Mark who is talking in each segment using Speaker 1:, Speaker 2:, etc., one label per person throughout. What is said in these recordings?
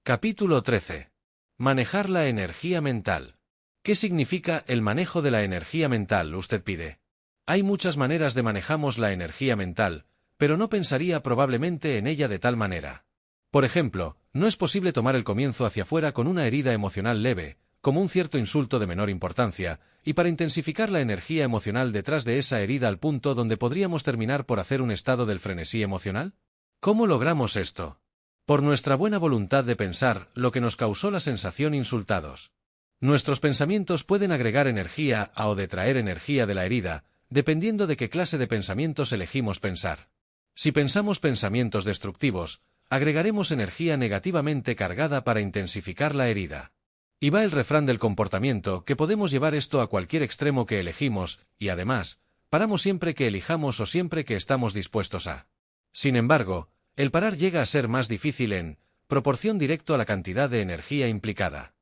Speaker 1: Capítulo 13. Manejar la energía mental. ¿Qué significa el manejo de la energía mental? Usted pide. Hay muchas maneras de manejamos la energía mental, pero no pensaría probablemente en ella de tal manera. Por ejemplo, no es posible tomar el comienzo hacia afuera con una herida emocional leve, como un cierto insulto de menor importancia, y para intensificar la energía emocional detrás de esa herida al punto donde podríamos terminar por hacer un estado del frenesí emocional. ¿Cómo logramos esto? Por nuestra buena voluntad de pensar lo que nos causó la sensación insultados. Nuestros pensamientos pueden agregar energía a o detraer energía de la herida, dependiendo de qué clase de pensamientos elegimos pensar. Si pensamos pensamientos destructivos, agregaremos energía negativamente cargada para intensificar la herida. Y va el refrán del comportamiento, que podemos llevar esto a cualquier extremo que elegimos, y además, paramos siempre que elijamos o siempre que estamos dispuestos a. Sin embargo, el parar llega a ser más difícil en proporción directo a la cantidad de energía implicada.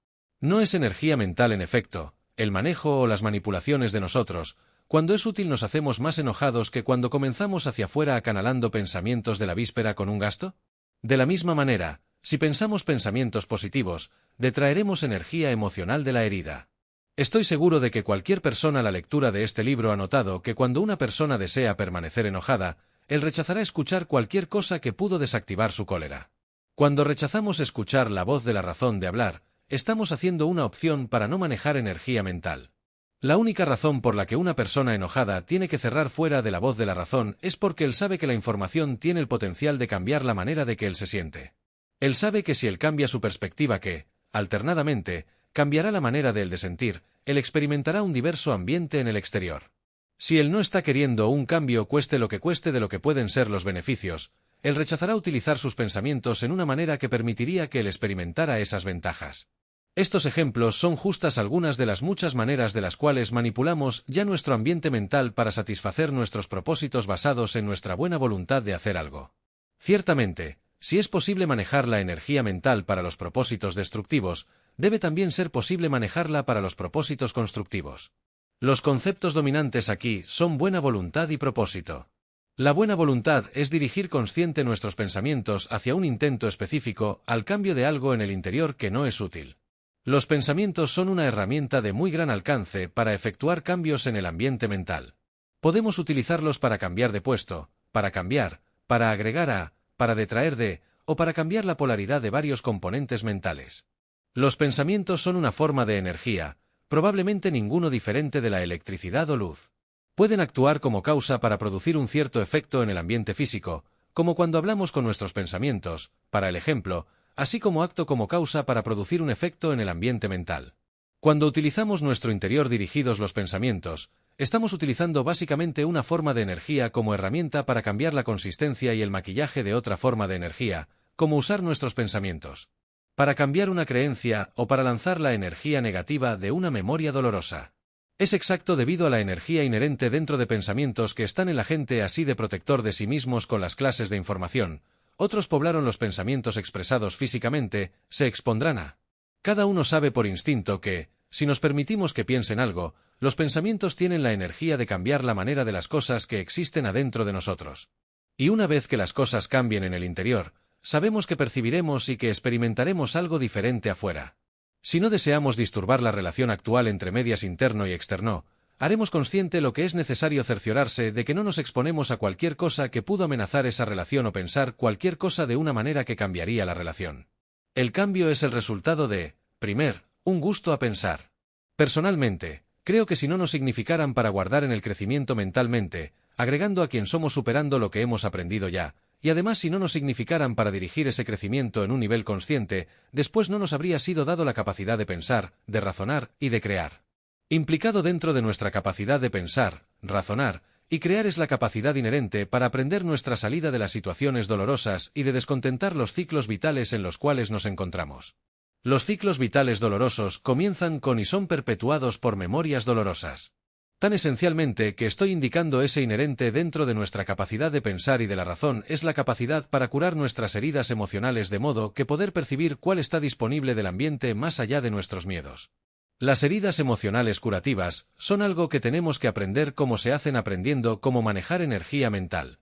Speaker 1: No es energía mental en efecto, el manejo o las manipulaciones de nosotros. Cuando es útil nos hacemos más enojados que cuando comenzamos hacia afuera acanalando pensamientos de la víspera con un gasto. De la misma manera, si pensamos pensamientos positivos, detraeremos energía emocional de la herida. Estoy seguro de que cualquier persona a la lectura de este libro ha notado que cuando una persona desea permanecer enojada, él rechazará escuchar cualquier cosa que pudo desactivar su cólera. Cuando rechazamos escuchar la voz de la razón de hablar, estamos haciendo una opción para no manejar energía mental. La única razón por la que una persona enojada tiene que cerrar fuera de la voz de la razón es porque él sabe que la información tiene el potencial de cambiar la manera de que él se siente. Él sabe que si él cambia su perspectiva que, alternadamente, cambiará la manera de él de sentir, él experimentará un diverso ambiente en el exterior. Si él no está queriendo un cambio cueste lo que cueste de lo que pueden ser los beneficios, él rechazará utilizar sus pensamientos en una manera que permitiría que él experimentara esas ventajas. Estos ejemplos son justas algunas de las muchas maneras de las cuales manipulamos ya nuestro ambiente mental para satisfacer nuestros propósitos basados en nuestra buena voluntad de hacer algo. Ciertamente, si es posible manejar la energía mental para los propósitos destructivos, debe también ser posible manejarla para los propósitos constructivos. Los conceptos dominantes aquí son buena voluntad y propósito. La buena voluntad es dirigir consciente nuestros pensamientos hacia un intento específico al cambio de algo en el interior que no es útil. Los pensamientos son una herramienta de muy gran alcance para efectuar cambios en el ambiente mental. Podemos utilizarlos para cambiar de puesto, para cambiar, para agregar a, para detraer de, o para cambiar la polaridad de varios componentes mentales. Los pensamientos son una forma de energía, probablemente ninguno diferente de la electricidad o luz. Pueden actuar como causa para producir un cierto efecto en el ambiente físico, como cuando hablamos con nuestros pensamientos, para el ejemplo, así como acto como causa para producir un efecto en el ambiente mental. Cuando utilizamos nuestro interior dirigidos los pensamientos, estamos utilizando básicamente una forma de energía como herramienta para cambiar la consistencia y el maquillaje de otra forma de energía, como usar nuestros pensamientos para cambiar una creencia o para lanzar la energía negativa de una memoria dolorosa. Es exacto debido a la energía inherente dentro de pensamientos que están en la gente así de protector de sí mismos con las clases de información. Otros poblaron los pensamientos expresados físicamente, se expondrán a. Cada uno sabe por instinto que, si nos permitimos que piensen algo, los pensamientos tienen la energía de cambiar la manera de las cosas que existen adentro de nosotros. Y una vez que las cosas cambien en el interior, sabemos que percibiremos y que experimentaremos algo diferente afuera. Si no deseamos disturbar la relación actual entre medias interno y externo, haremos consciente lo que es necesario cerciorarse de que no nos exponemos a cualquier cosa que pudo amenazar esa relación o pensar cualquier cosa de una manera que cambiaría la relación. El cambio es el resultado de, primero, un gusto a pensar. Personalmente, creo que si no nos significaran para guardar en el crecimiento mentalmente, agregando a quien somos superando lo que hemos aprendido ya, y además si no nos significaran para dirigir ese crecimiento en un nivel consciente, después no nos habría sido dado la capacidad de pensar, de razonar y de crear. Implicado dentro de nuestra capacidad de pensar, razonar y crear es la capacidad inherente para aprender nuestra salida de las situaciones dolorosas y de descontentar los ciclos vitales en los cuales nos encontramos. Los ciclos vitales dolorosos comienzan con y son perpetuados por memorias dolorosas. Tan esencialmente que estoy indicando ese inherente dentro de nuestra capacidad de pensar y de la razón es la capacidad para curar nuestras heridas emocionales de modo que poder percibir cuál está disponible del ambiente más allá de nuestros miedos. Las heridas emocionales curativas son algo que tenemos que aprender cómo se hacen aprendiendo cómo manejar energía mental.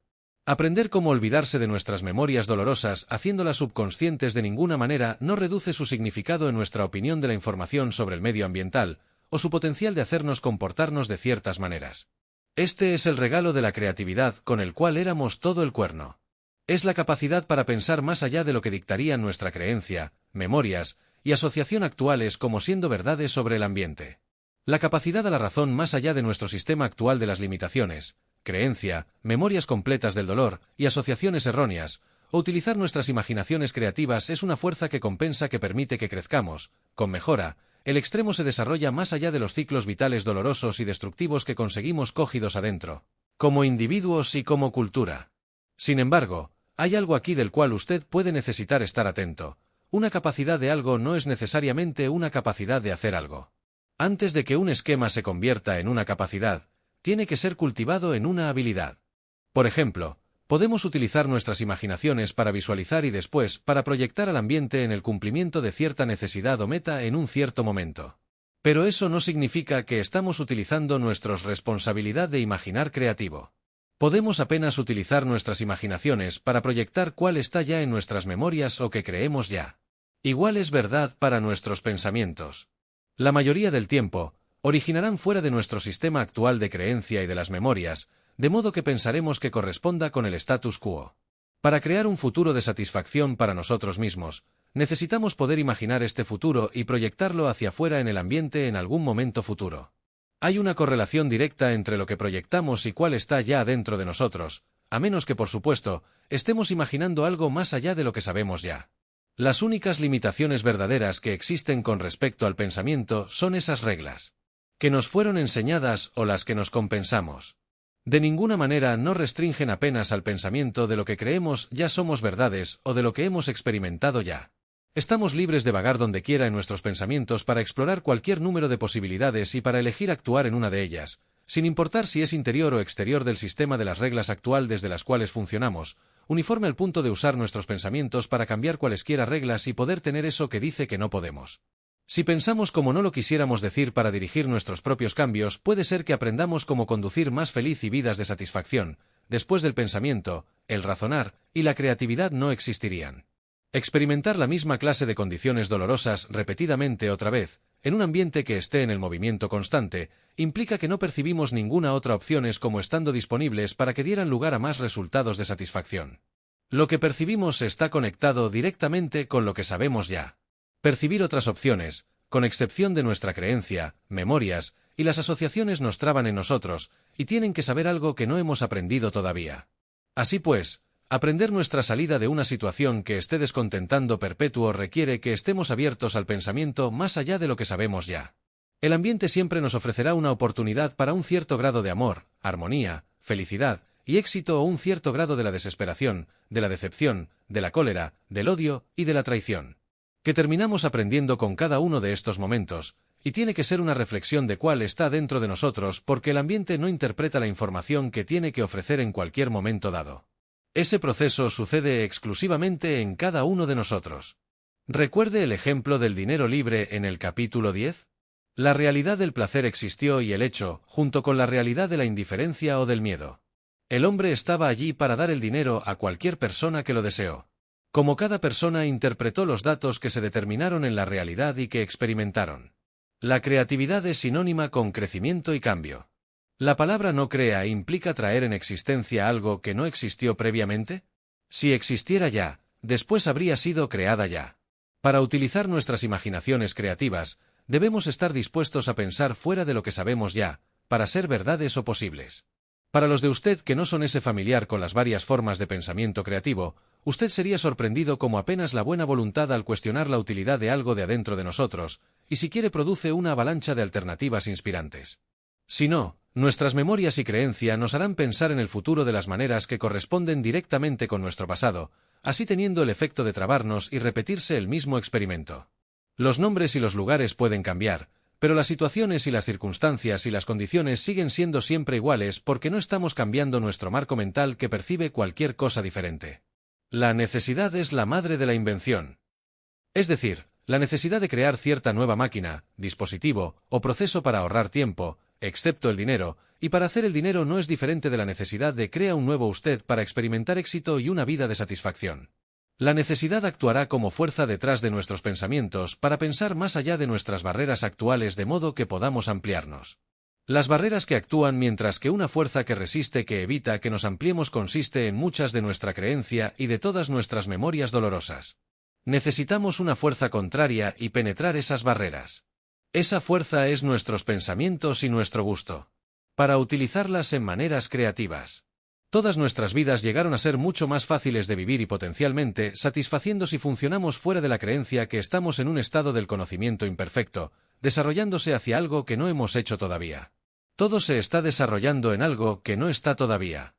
Speaker 1: Aprender cómo olvidarse de nuestras memorias dolorosas haciéndolas subconscientes de ninguna manera no reduce su significado en nuestra opinión de la información sobre el medio ambiental, o su potencial de hacernos comportarnos de ciertas maneras. Este es el regalo de la creatividad con el cual éramos todo el cuerno. Es la capacidad para pensar más allá de lo que dictarían nuestra creencia, memorias y asociación actuales como siendo verdades sobre el ambiente. La capacidad a la razón más allá de nuestro sistema actual de las limitaciones, creencia, memorias completas del dolor y asociaciones erróneas, o utilizar nuestras imaginaciones creativas es una fuerza que compensa que permite que crezcamos, con mejora. El extremo se desarrolla más allá de los ciclos vitales dolorosos y destructivos que conseguimos cogidos adentro, como individuos y como cultura. Sin embargo, hay algo aquí del cual usted puede necesitar estar atento. Una capacidad de algo no es necesariamente una capacidad de hacer algo. Antes de que un esquema se convierta en una capacidad, tiene que ser cultivado en una habilidad. Por ejemplo, podemos utilizar nuestras imaginaciones para visualizar y después para proyectar al ambiente en el cumplimiento de cierta necesidad o meta en un cierto momento. Pero eso no significa que estamos utilizando nuestra responsabilidad de imaginar creativo. Podemos apenas utilizar nuestras imaginaciones para proyectar cuál está ya en nuestras memorias o que creemos ya. Igual es verdad para nuestros pensamientos. La mayoría del tiempo, originarán fuera de nuestro sistema actual de creencia y de las memorias, de modo que pensaremos que corresponda con el status quo. Para crear un futuro de satisfacción para nosotros mismos, necesitamos poder imaginar este futuro y proyectarlo hacia afuera en el ambiente en algún momento futuro. Hay una correlación directa entre lo que proyectamos y cuál está ya dentro de nosotros, a menos que, por supuesto, estemos imaginando algo más allá de lo que sabemos ya. Las únicas limitaciones verdaderas que existen con respecto al pensamiento son esas reglas que nos fueron enseñadas o las que nos compensamos. De ninguna manera no restringen apenas al pensamiento de lo que creemos ya somos verdades o de lo que hemos experimentado ya. Estamos libres de vagar donde quiera en nuestros pensamientos para explorar cualquier número de posibilidades y para elegir actuar en una de ellas, sin importar si es interior o exterior del sistema de las reglas actual desde las cuales funcionamos, uniforme al punto de usar nuestros pensamientos para cambiar cualesquiera reglas y poder tener eso que dice que no podemos. Si pensamos como no lo quisiéramos decir para dirigir nuestros propios cambios, puede ser que aprendamos cómo conducir más feliz y vidas de satisfacción. Después del pensamiento, el razonar y la creatividad no existirían. Experimentar la misma clase de condiciones dolorosas repetidamente otra vez, en un ambiente que esté en el movimiento constante, implica que no percibimos ninguna otra opciones como estando disponibles para que dieran lugar a más resultados de satisfacción. Lo que percibimos está conectado directamente con lo que sabemos ya. Percibir otras opciones, con excepción de nuestra creencia, memorias, y las asociaciones nos traban en nosotros, y tienen que saber algo que no hemos aprendido todavía. Así pues, aprender nuestra salida de una situación que esté descontentando perpetuo requiere que estemos abiertos al pensamiento más allá de lo que sabemos ya. El ambiente siempre nos ofrecerá una oportunidad para un cierto grado de amor, armonía, felicidad y éxito o un cierto grado de la desesperación, de la decepción, de la cólera, del odio y de la traición. Que terminamos aprendiendo con cada uno de estos momentos, y tiene que ser una reflexión de cuál está dentro de nosotros porque el ambiente no interpreta la información que tiene que ofrecer en cualquier momento dado. Ese proceso sucede exclusivamente en cada uno de nosotros. ¿Recuerde el ejemplo del dinero libre en el capítulo 10? La realidad del placer existió y el hecho, junto con la realidad de la indiferencia o del miedo. El hombre estaba allí para dar el dinero a cualquier persona que lo deseó. Como cada persona interpretó los datos que se determinaron en la realidad y que experimentaron. La creatividad es sinónima con crecimiento y cambio. ¿La palabra no crea implica traer en existencia algo que no existió previamente? Si existiera ya, después habría sido creada ya. Para utilizar nuestras imaginaciones creativas, debemos estar dispuestos a pensar fuera de lo que sabemos ya, para ser verdades o posibles. Para los de usted que no son ese familiar con las varias formas de pensamiento creativo, usted sería sorprendido como apenas la buena voluntad al cuestionar la utilidad de algo de adentro de nosotros, y si quiere produce una avalancha de alternativas inspirantes. Si no, nuestras memorias y creencia nos harán pensar en el futuro de las maneras que corresponden directamente con nuestro pasado, así teniendo el efecto de trabarnos y repetirse el mismo experimento. Los nombres y los lugares pueden cambiar, pero las situaciones y las circunstancias y las condiciones siguen siendo siempre iguales porque no estamos cambiando nuestro marco mental que percibe cualquier cosa diferente. La necesidad es la madre de la invención. Es decir, la necesidad de crear cierta nueva máquina, dispositivo o proceso para ahorrar tiempo, excepto el dinero, y para hacer el dinero no es diferente de la necesidad de crear un nuevo usted para experimentar éxito y una vida de satisfacción. La necesidad actuará como fuerza detrás de nuestros pensamientos para pensar más allá de nuestras barreras actuales de modo que podamos ampliarnos. Las barreras que actúan mientras que una fuerza que resiste que evita que nos ampliemos consiste en muchas de nuestra creencia y de todas nuestras memorias dolorosas. Necesitamos una fuerza contraria y penetrar esas barreras. Esa fuerza es nuestros pensamientos y nuestro gusto. Para utilizarlas en maneras creativas. Todas nuestras vidas llegaron a ser mucho más fáciles de vivir y potencialmente satisfaciendo si funcionamos fuera de la creencia que estamos en un estado del conocimiento imperfecto, desarrollándose hacia algo que no hemos hecho todavía. Todo se está desarrollando en algo que no está todavía.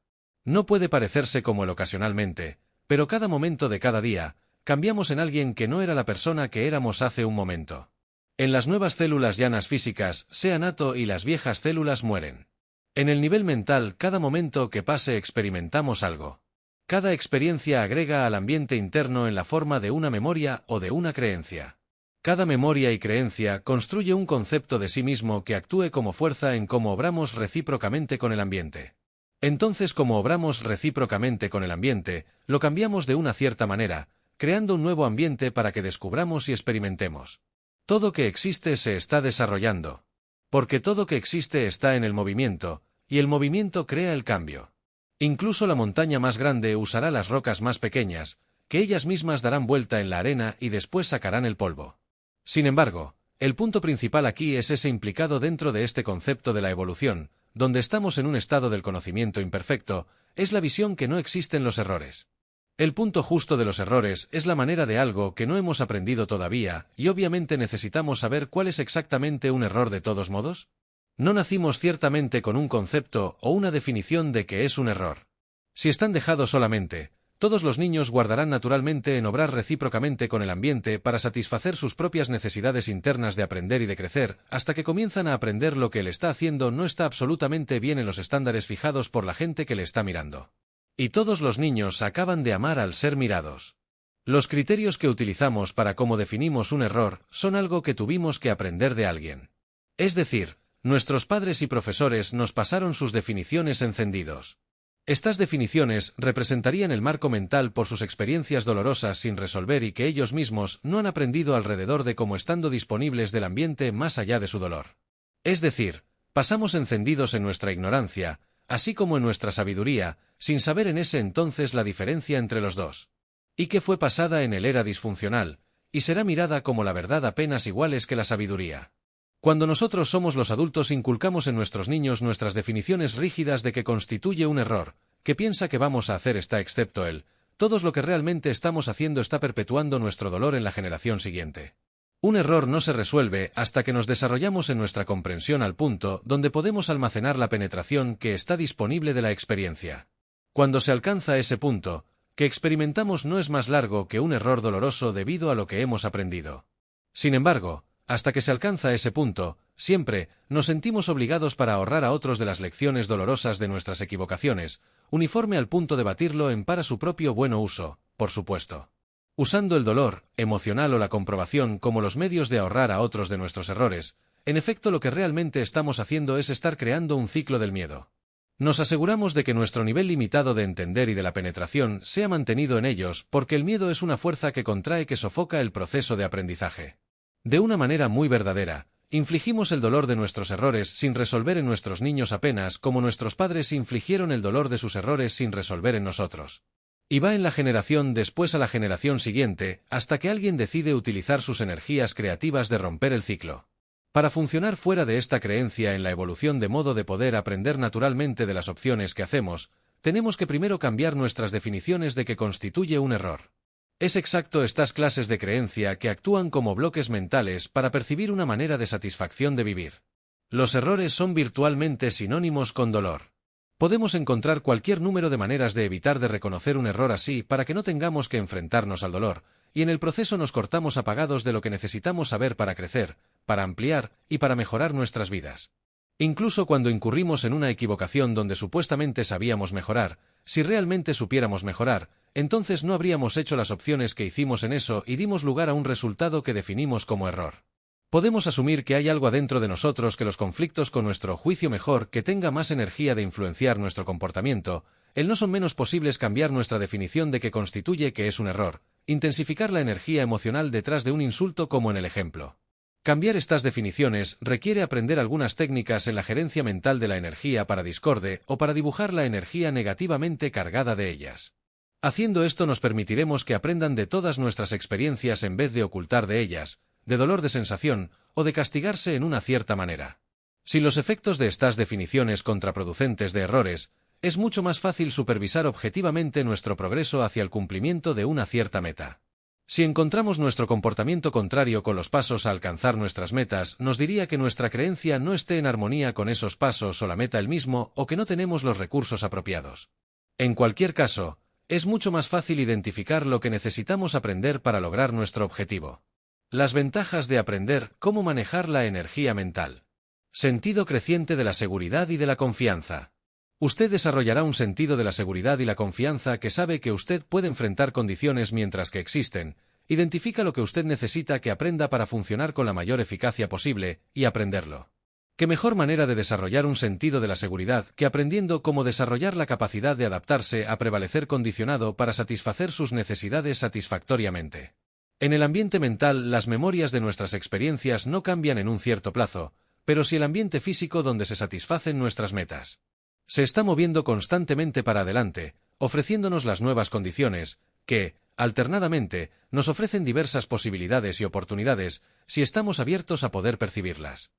Speaker 1: No puede parecerse como el ocasionalmente, pero cada momento de cada día, cambiamos en alguien que no era la persona que éramos hace un momento. En las nuevas células llanas físicas, sea nato y las viejas células mueren. En el nivel mental, cada momento que pase experimentamos algo. Cada experiencia agrega al ambiente interno en la forma de una memoria o de una creencia. Cada memoria y creencia construye un concepto de sí mismo que actúe como fuerza en cómo obramos recíprocamente con el ambiente. Entonces, como obramos recíprocamente con el ambiente, lo cambiamos de una cierta manera, creando un nuevo ambiente para que descubramos y experimentemos. Todo que existe se está desarrollando. Porque todo que existe está en el movimiento, y el movimiento crea el cambio. Incluso la montaña más grande usará las rocas más pequeñas, que ellas mismas darán vuelta en la arena y después sacarán el polvo. Sin embargo, el punto principal aquí es ese implicado dentro de este concepto de la evolución, donde estamos en un estado del conocimiento imperfecto, es la visión que no existen los errores. El punto justo de los errores es la manera de algo que no hemos aprendido todavía, y obviamente necesitamos saber cuál es exactamente un error de todos modos. No nacimos ciertamente con un concepto o una definición de qué es un error. Si están dejados solamente, todos los niños guardarán naturalmente en obrar recíprocamente con el ambiente para satisfacer sus propias necesidades internas de aprender y de crecer, hasta que comienzan a aprender lo que él está haciendo no está absolutamente bien en los estándares fijados por la gente que le está mirando. Y todos los niños acaban de amar al ser mirados. Los criterios que utilizamos para cómo definimos un error son algo que tuvimos que aprender de alguien. Es decir, nuestros padres y profesores nos pasaron sus definiciones encendidos. Estas definiciones representarían el marco mental por sus experiencias dolorosas sin resolver y que ellos mismos no han aprendido alrededor de cómo estando disponibles del ambiente más allá de su dolor. Es decir, pasamos encendidos en nuestra ignorancia, así como en nuestra sabiduría, sin saber en ese entonces la diferencia entre los dos. Y que fue pasada en el era disfuncional, y será mirada como la verdad apenas iguales que la sabiduría. Cuando nosotros somos los adultos inculcamos en nuestros niños nuestras definiciones rígidas de que constituye un error, que piensa que vamos a hacer está excepto él, todos lo que realmente estamos haciendo está perpetuando nuestro dolor en la generación siguiente. Un error no se resuelve hasta que nos desarrollamos en nuestra comprensión al punto donde podemos almacenar la penetración que está disponible de la experiencia. Cuando se alcanza ese punto, que experimentamos no es más largo que un error doloroso debido a lo que hemos aprendido. Sin embargo, hasta que se alcanza ese punto, siempre, nos sentimos obligados para ahorrar a otros de las lecciones dolorosas de nuestras equivocaciones, uniforme al punto de batirlo en para su propio bueno uso, por supuesto. Usando el dolor, emocional o la comprobación como los medios de ahorrar a otros de nuestros errores, en efecto lo que realmente estamos haciendo es estar creando un ciclo del miedo. Nos aseguramos de que nuestro nivel limitado de entender y de la penetración sea mantenido en ellos porque el miedo es una fuerza que contrae que sofoca el proceso de aprendizaje. De una manera muy verdadera, infligimos el dolor de nuestros errores sin resolver en nuestros niños apenas como nuestros padres infligieron el dolor de sus errores sin resolver en nosotros. Y va en la generación después a la generación siguiente, hasta que alguien decide utilizar sus energías creativas de romper el ciclo. Para funcionar fuera de esta creencia en la evolución de modo de poder aprender naturalmente de las opciones que hacemos, tenemos que primero cambiar nuestras definiciones de qué constituye un error. Es exacto estas clases de creencia que actúan como bloques mentales para percibir una manera de satisfacción de vivir. Los errores son virtualmente sinónimos con dolor. Podemos encontrar cualquier número de maneras de evitar de reconocer un error así para que no tengamos que enfrentarnos al dolor, y en el proceso nos cortamos apagados de lo que necesitamos saber para crecer, para ampliar y para mejorar nuestras vidas. Incluso cuando incurrimos en una equivocación donde supuestamente sabíamos mejorar, si realmente supiéramos mejorar, entonces no habríamos hecho las opciones que hicimos en eso y dimos lugar a un resultado que definimos como error. Podemos asumir que hay algo adentro de nosotros que los conflictos con nuestro juicio mejor que tenga más energía de influenciar nuestro comportamiento, no son menos posibles cambiar nuestra definición de qué constituye que es un error, intensificar la energía emocional detrás de un insulto como en el ejemplo. Cambiar estas definiciones requiere aprender algunas técnicas en la gerencia mental de la energía para discorde o para dibujar la energía negativamente cargada de ellas. Haciendo esto nos permitiremos que aprendan de todas nuestras experiencias en vez de ocultar de ellas, de dolor de sensación o de castigarse en una cierta manera. Sin los efectos de estas definiciones contraproducentes de errores, es mucho más fácil supervisar objetivamente nuestro progreso hacia el cumplimiento de una cierta meta. Si encontramos nuestro comportamiento contrario con los pasos a alcanzar nuestras metas, nos diría que nuestra creencia no esté en armonía con esos pasos o la meta el mismo o que no tenemos los recursos apropiados. En cualquier caso, es mucho más fácil identificar lo que necesitamos aprender para lograr nuestro objetivo. Las ventajas de aprender cómo manejar la energía mental. Sentido creciente de la seguridad y de la confianza. Usted desarrollará un sentido de la seguridad y la confianza que sabe que usted puede enfrentar condiciones mientras que existen, identifica lo que usted necesita que aprenda para funcionar con la mayor eficacia posible y aprenderlo. ¿Qué mejor manera de desarrollar un sentido de la seguridad que aprendiendo cómo desarrollar la capacidad de adaptarse a prevalecer condicionado para satisfacer sus necesidades satisfactoriamente? En el ambiente mental, las memorias de nuestras experiencias no cambian en un cierto plazo, pero sí el ambiente físico donde se satisfacen nuestras metas. Se está moviendo constantemente para adelante, ofreciéndonos las nuevas condiciones, que, alternadamente, nos ofrecen diversas posibilidades y oportunidades, si estamos abiertos a poder percibirlas.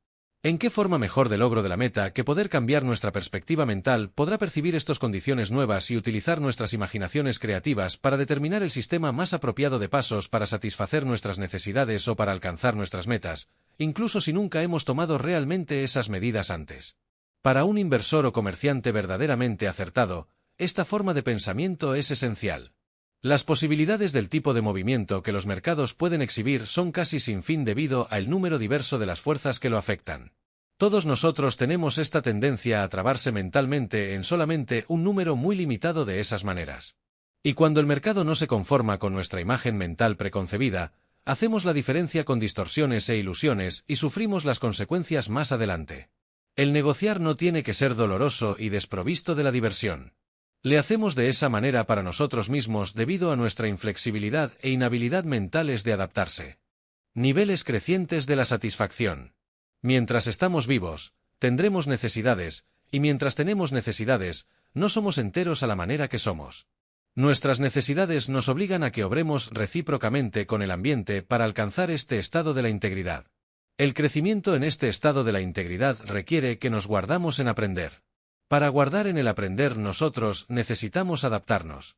Speaker 1: ¿En qué forma mejor de logro de la meta que poder cambiar nuestra perspectiva mental podrá percibir estas condiciones nuevas y utilizar nuestras imaginaciones creativas para determinar el sistema más apropiado de pasos para satisfacer nuestras necesidades o para alcanzar nuestras metas, incluso si nunca hemos tomado realmente esas medidas antes? Para un inversor o comerciante verdaderamente acertado, esta forma de pensamiento es esencial. Las posibilidades del tipo de movimiento que los mercados pueden exhibir son casi sin fin debido al número diverso de las fuerzas que lo afectan. Todos nosotros tenemos esta tendencia a trabarse mentalmente en solamente un número muy limitado de esas maneras. Y cuando el mercado no se conforma con nuestra imagen mental preconcebida, hacemos la diferencia con distorsiones e ilusiones y sufrimos las consecuencias más adelante. El negociar no tiene que ser doloroso y desprovisto de la diversión. Le hacemos de esa manera para nosotros mismos debido a nuestra inflexibilidad e inhabilidad mentales de adaptarse. Niveles crecientes de la satisfacción. Mientras estamos vivos, tendremos necesidades, y mientras tenemos necesidades, no somos enteros a la manera que somos. Nuestras necesidades nos obligan a que obremos recíprocamente con el ambiente para alcanzar este estado de la integridad. El crecimiento en este estado de la integridad requiere que nos guardamos en aprender. Para guardar en el aprender nosotros necesitamos adaptarnos.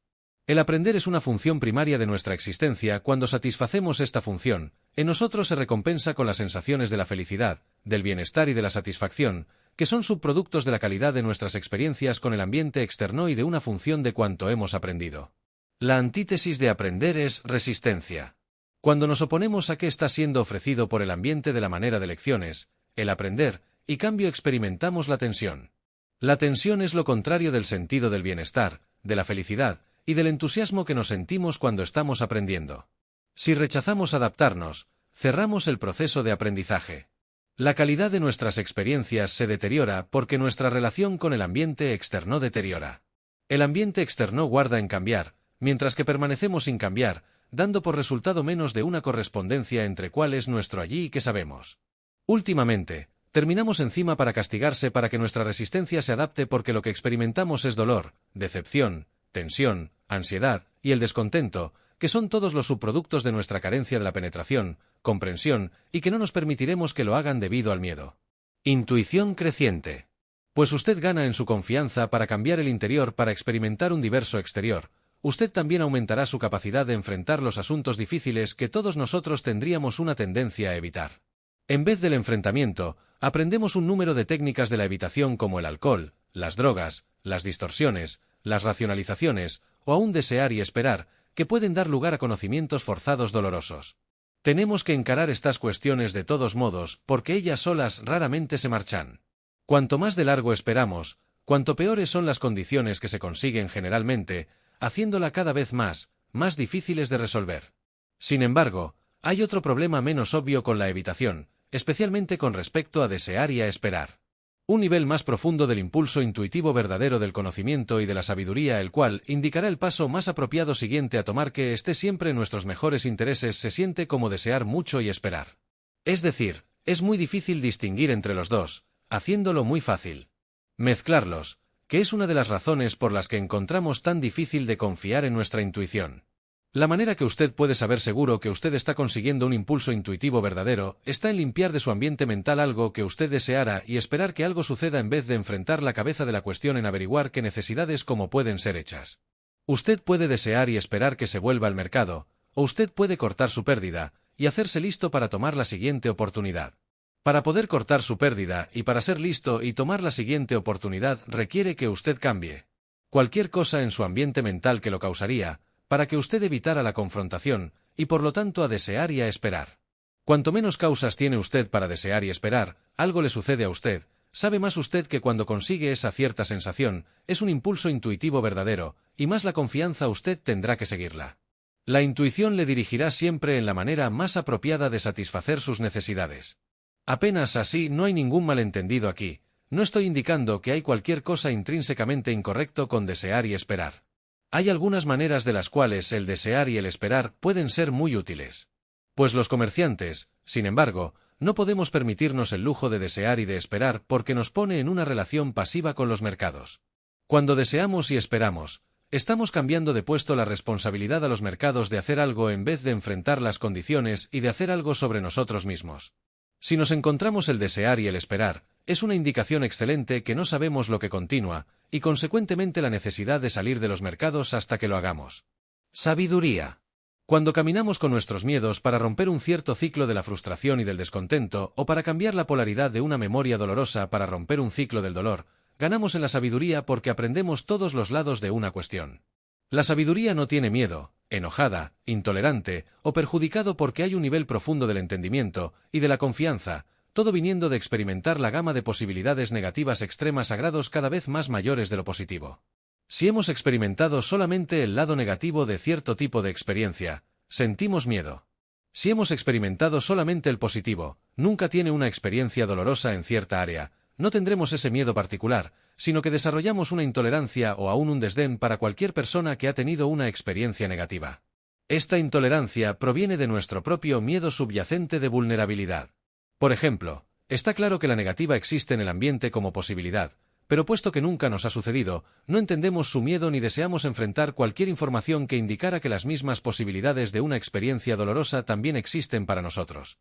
Speaker 1: El aprender es una función primaria de nuestra existencia. Cuando satisfacemos esta función, en nosotros se recompensa con las sensaciones de la felicidad, del bienestar y de la satisfacción, que son subproductos de la calidad de nuestras experiencias con el ambiente externo y de una función de cuanto hemos aprendido. La antítesis de aprender es resistencia. Cuando nos oponemos a qué está siendo ofrecido por el ambiente de la manera de lecciones, el aprender, y cambio experimentamos la tensión. La tensión es lo contrario del sentido del bienestar, de la felicidad, y del entusiasmo que nos sentimos cuando estamos aprendiendo. Si rechazamos adaptarnos, cerramos el proceso de aprendizaje. La calidad de nuestras experiencias se deteriora porque nuestra relación con el ambiente externo deteriora. El ambiente externo guarda en cambiar, mientras que permanecemos sin cambiar, dando por resultado menos de una correspondencia entre cuál es nuestro allí y qué sabemos. Últimamente, terminamos encima para castigarse para que nuestra resistencia se adapte porque lo que experimentamos es dolor, decepción, tensión, ansiedad y el descontento, que son todos los subproductos de nuestra carencia de la penetración, comprensión y que no nos permitiremos que lo hagan debido al miedo. Intuición creciente. Pues usted gana en su confianza para cambiar el interior para experimentar un diverso exterior. Usted también aumentará su capacidad de enfrentar los asuntos difíciles que todos nosotros tendríamos una tendencia a evitar. En vez del enfrentamiento, aprendemos un número de técnicas de la evitación como el alcohol, las drogas, las distorsiones, las racionalizaciones, o aún desear y esperar, que pueden dar lugar a conocimientos forzados dolorosos. Tenemos que encarar estas cuestiones de todos modos, porque ellas solas raramente se marchan. Cuanto más de largo esperamos, cuanto peores son las condiciones que se consiguen generalmente, haciéndola cada vez más difíciles de resolver. Sin embargo, hay otro problema menos obvio con la evitación, especialmente con respecto a desear y a esperar. Un nivel más profundo del impulso intuitivo verdadero del conocimiento y de la sabiduría, el cual indicará el paso más apropiado siguiente a tomar, que esté siempre en nuestros mejores intereses, se siente como desear mucho y esperar. Es decir, es muy difícil distinguir entre los dos, haciéndolo muy fácil mezclarlos, que es una de las razones por las que encontramos tan difícil de confiar en nuestra intuición. La manera que usted puede saber seguro que usted está consiguiendo un impulso intuitivo verdadero está en limpiar de su ambiente mental algo que usted deseara y esperar que algo suceda, en vez de enfrentar la cabeza de la cuestión en averiguar qué necesidades cómo pueden ser hechas. Usted puede desear y esperar que se vuelva al mercado, o usted puede cortar su pérdida y hacerse listo para tomar la siguiente oportunidad. Para poder cortar su pérdida y para ser listo y tomar la siguiente oportunidad requiere que usted cambie cualquier cosa en su ambiente mental que lo causaría, para que usted evitara la confrontación, y por lo tanto a desear y a esperar. Cuanto menos causas tiene usted para desear y esperar, algo le sucede a usted, sabe más usted que cuando consigue esa cierta sensación, es un impulso intuitivo verdadero, y más la confianza usted tendrá que seguirla. La intuición le dirigirá siempre en la manera más apropiada de satisfacer sus necesidades. Apenas así, no hay ningún malentendido aquí, no estoy indicando que hay cualquier cosa intrínsecamente incorrecto con desear y esperar. Hay algunas maneras de las cuales el desear y el esperar pueden ser muy útiles. Pues los comerciantes, sin embargo, no podemos permitirnos el lujo de desear y de esperar porque nos pone en una relación pasiva con los mercados. Cuando deseamos y esperamos, estamos cambiando de puesto la responsabilidad a los mercados de hacer algo en vez de enfrentar las condiciones y de hacer algo sobre nosotros mismos. Si nos encontramos el desear y el esperar, es una indicación excelente que no sabemos lo que continúa, y consecuentemente la necesidad de salir de los mercados hasta que lo hagamos. Sabiduría. Cuando caminamos con nuestros miedos para romper un cierto ciclo de la frustración y del descontento, o para cambiar la polaridad de una memoria dolorosa para romper un ciclo del dolor, ganamos en la sabiduría porque aprendemos todos los lados de una cuestión. La sabiduría no tiene miedo, enojada, intolerante o perjudicado porque hay un nivel profundo del entendimiento y de la confianza, todo viniendo de experimentar la gama de posibilidades negativas extremas a grados cada vez más mayores de lo positivo. Si hemos experimentado solamente el lado negativo de cierto tipo de experiencia, sentimos miedo. Si hemos experimentado solamente el positivo, nunca tiene una experiencia dolorosa en cierta área, no tendremos ese miedo particular, sino que desarrollamos una intolerancia o aún un desdén para cualquier persona que ha tenido una experiencia negativa. Esta intolerancia proviene de nuestro propio miedo subyacente de vulnerabilidad. Por ejemplo, está claro que la negativa existe en el ambiente como posibilidad, pero puesto que nunca nos ha sucedido, no entendemos su miedo ni deseamos enfrentar cualquier información que indicara que las mismas posibilidades de una experiencia dolorosa también existen para nosotros.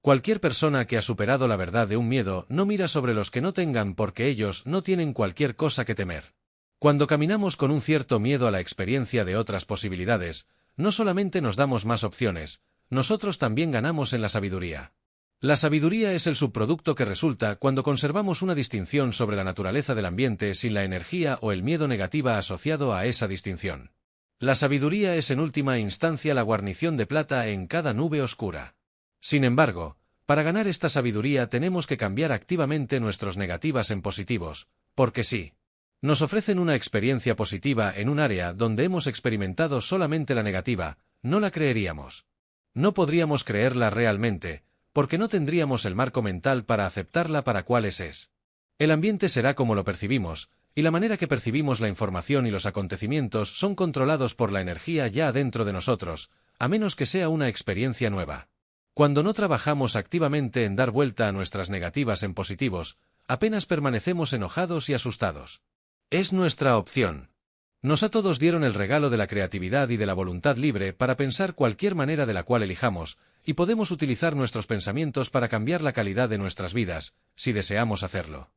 Speaker 1: Cualquier persona que ha superado la verdad de un miedo no mira sobre los que no tengan porque ellos no tienen cualquier cosa que temer. Cuando caminamos con un cierto miedo a la experiencia de otras posibilidades, no solamente nos damos más opciones, nosotros también ganamos en la sabiduría. La sabiduría es el subproducto que resulta cuando conservamos una distinción sobre la naturaleza del ambiente sin la energía o el miedo negativa asociado a esa distinción. La sabiduría es en última instancia la guarnición de plata en cada nube oscura. Sin embargo, para ganar esta sabiduría tenemos que cambiar activamente nuestros negativas en positivos, porque sí. Nos ofrecen una experiencia positiva en un área donde hemos experimentado solamente la negativa, no la creeríamos. No podríamos creerla realmente, porque no tendríamos el marco mental para aceptarla para cuáles es. El ambiente será como lo percibimos, y la manera que percibimos la información y los acontecimientos son controlados por la energía ya adentro de nosotros, a menos que sea una experiencia nueva. Cuando no trabajamos activamente en dar vuelta a nuestras negativas en positivos, apenas permanecemos enojados y asustados. Es nuestra opción. Nos a todos dieron el regalo de la creatividad y de la voluntad libre para pensar cualquier manera de la cual elijamos, y podemos utilizar nuestros pensamientos para cambiar la calidad de nuestras vidas, si deseamos hacerlo.